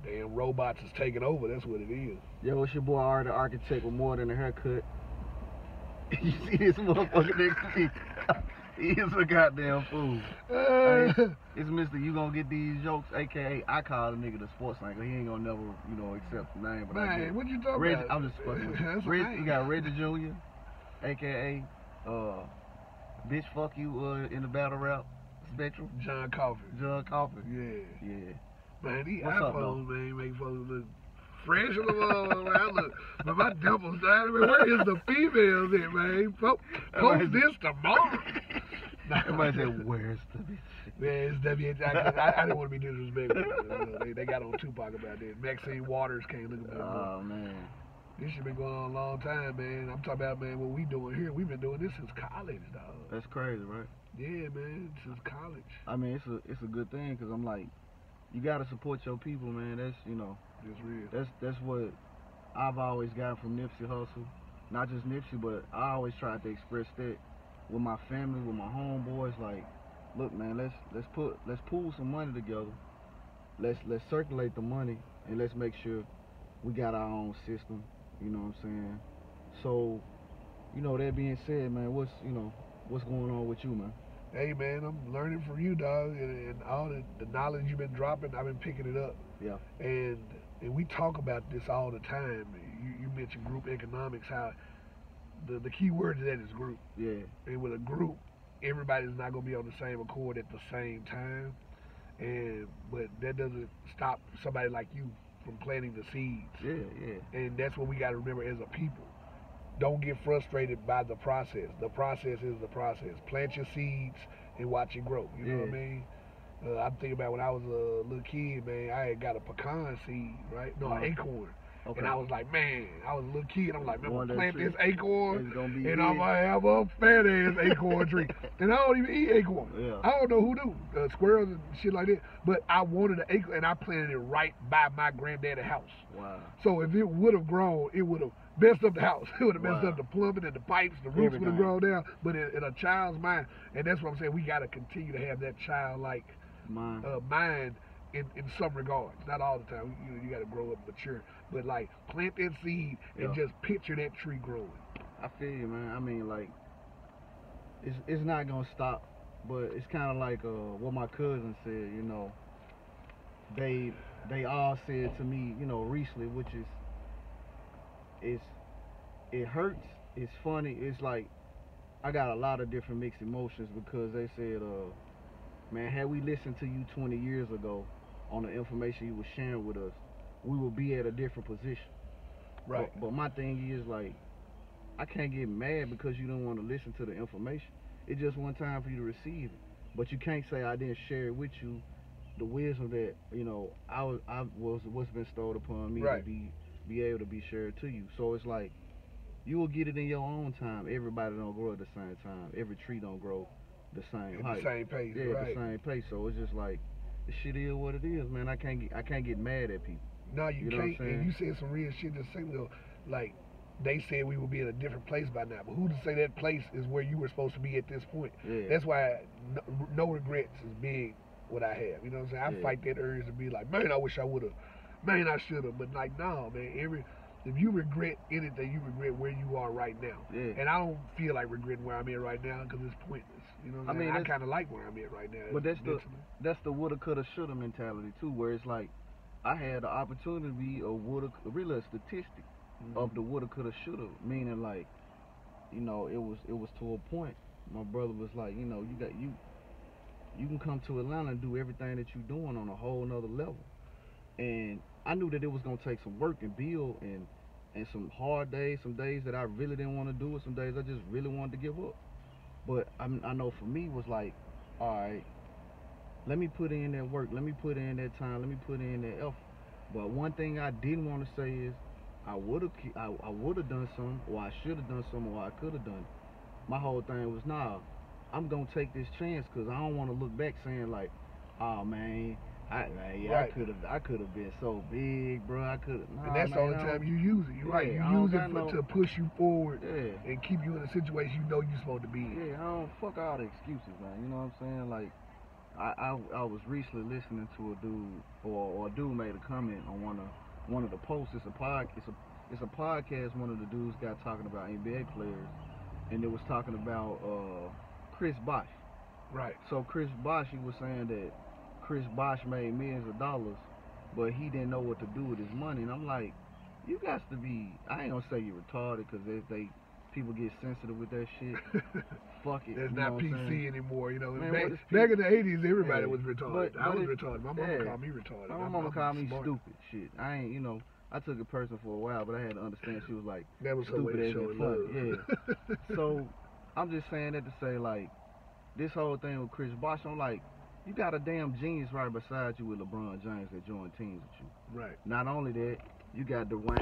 Damn robots is taking over. That's what it is. Yo, it's your boy Art, the architect with more than a haircut. You see this motherfucker next to me? He is a goddamn fool. Hey, it's Mr. You Gonna Get These Jokes, aka I call the nigga the sports anchor. He ain't gonna never, accept the name. But man, what you talking about? I'm just fucking with you. You got Reggie Jr., aka bitch fuck you in the battle rap spectrum. John Coffey. Yeah. Man, these What's iPhones, man, make folks look fresh on the wall, man. But my dimples down. Man, where is the females at, man? Post this tomorrow. Everybody said, where's the bitch? Man, it's WHI. I didn't want to be disrespectful. They got on Tupac about that. Maxine Waters can't look at that. Oh, man. This shit been going on a long time, man. I'm talking about, man, what we doing here. We've been doing this since college, dog. That's crazy, right? Yeah, man, since college. I mean, it's a good thing, because I'm like, you got to support your people, man. That's, It's real. That's what I've always gotten from Nipsey Hussle. Not just Nipsey, but I always tried to express that with my family, with my homeboys. Like, look, man, let's pool some money together. Let's circulate the money, and let's make sure we got our own system. You know what I'm saying? So, that being said, man, what's going on with you, man? Hey, man, I'm learning from you, dog, and all the knowledge you've been dropping, I've been picking it up. Yeah. And we talk about this all the time. You mentioned group economics, how the key word to that is group. Yeah. And with a group, everybody's not going to be on the same accord at the same time. But that doesn't stop somebody like you from planting the seeds. Yeah. And that's what we got to remember as a people. Don't get frustrated by the process. The process is the process. Plant your seeds and watch it grow. You know what I mean? I'm thinking about when I was a little kid, man, I had got a pecan seed, right? No, an acorn. Okay. And I was like, man, I was a little kid. I'm like, man, I'm going to plant this acorn, and I'm going to have a fat-ass acorn tree. And I don't even eat acorn. Yeah. I don't know who do. Squirrels and shit like that. But I wanted an acorn, and I planted it right by my granddaddy's house. Wow. So if it would have grown, it would have messed up the house. It would have messed up the plumbing and the pipes. The roots would have grown down. But in a child's mind, and that's what I'm saying, we got to continue to have that childlike mind in some regards. Not all the time. You got to grow up and mature. But like plant that seed and just picture that tree growing. I feel you, man. I mean, like it's not gonna stop, but it's kind of like what my cousin said. They all said to me, recently, which is it hurts. It's funny. It's like I got a lot of different mixed emotions because they said, man, had we listened to you 20 years ago on the information you were sharing with us, we would be at a different position. Right. But my thing is, like, I can't get mad because you don't want to listen to the information. It just one time for you to receive it. But you can't say I didn't share it with you, the wisdom that, what's been bestowed upon me to be able to be shared to you. So it's like, you will get it in your own time. Everybody don't grow at the same time. Every tree don't grow the same height. The same pace, the same pace. So it's just like, the shit is what it is, man. I can't get mad at people. No, you can't. And you said some real shit just saying, like, they said we would be in a different place by now. But who to say that place is where you were supposed to be at this point? Yeah. That's why no regrets is big what I have. You know what I'm saying? I fight that urge to be like, man, I wish I would have. Man, I should have. But like, no, man. If you regret anything, you regret where you are right now. Yeah. And I don't feel like regretting where I'm at right now because it's pointless. You know what I'm saying? I kind of like where I'm at right now. But that's the woulda, coulda, shoulda mentality too, where it's like, I had the opportunity to be really a statistic of the woulda, coulda, shoulda. Meaning, like, it was to a point. My brother was like, you can come to Atlanta and do everything that you're doing on a whole nother level. And I knew that it was gonna take some work and build and some hard days, some days that I really didn't want to do it, some days I just really wanted to give up. But I know for me was like, all right, let me put in that work, let me put in that time, let me put in that effort. But one thing I didn't want to say is I would have done something, or I should have done something, or I could have done it. My whole thing was, nah, I'm gonna take this chance because I don't want to look back saying like, oh man, I could have been so big, bro. I could have. Nah, and that's the only time you use it. You're right. You use it to push you forward and keep you in a situation you know you're supposed to be in. Yeah, I don't fuck all the excuses, man. You know what I'm saying? Like, I was recently listening to a dude, or a dude made a comment on one of the posts. It's a podcast. One of the dudes got talking about NBA players, and it was talking about Chris Bosh. Right. So Chris Bosh, he was saying that Chris Bosh made millions of dollars, but he didn't know what to do with his money. And I'm like, you got to be. I ain't gonna say you're retarded, because people get sensitive with that shit. Fuck it. It's you not know what I'm PC saying? anymore. You know, Man, back in the 80s, everybody was retarded. But I was it- retarded. My mama called me retarded. My mama called me smart. stupid. Shit. I ain't, I took it personal for a while, but I had to understand she was like That was her way stupid of as showing in funny. love. Yeah. So I'm just saying that to say, like, this whole thing with Chris Bosh, I'm like, you got a damn genius right beside you with LeBron James that joined teams with you. Right. Not only that, you got Dwayne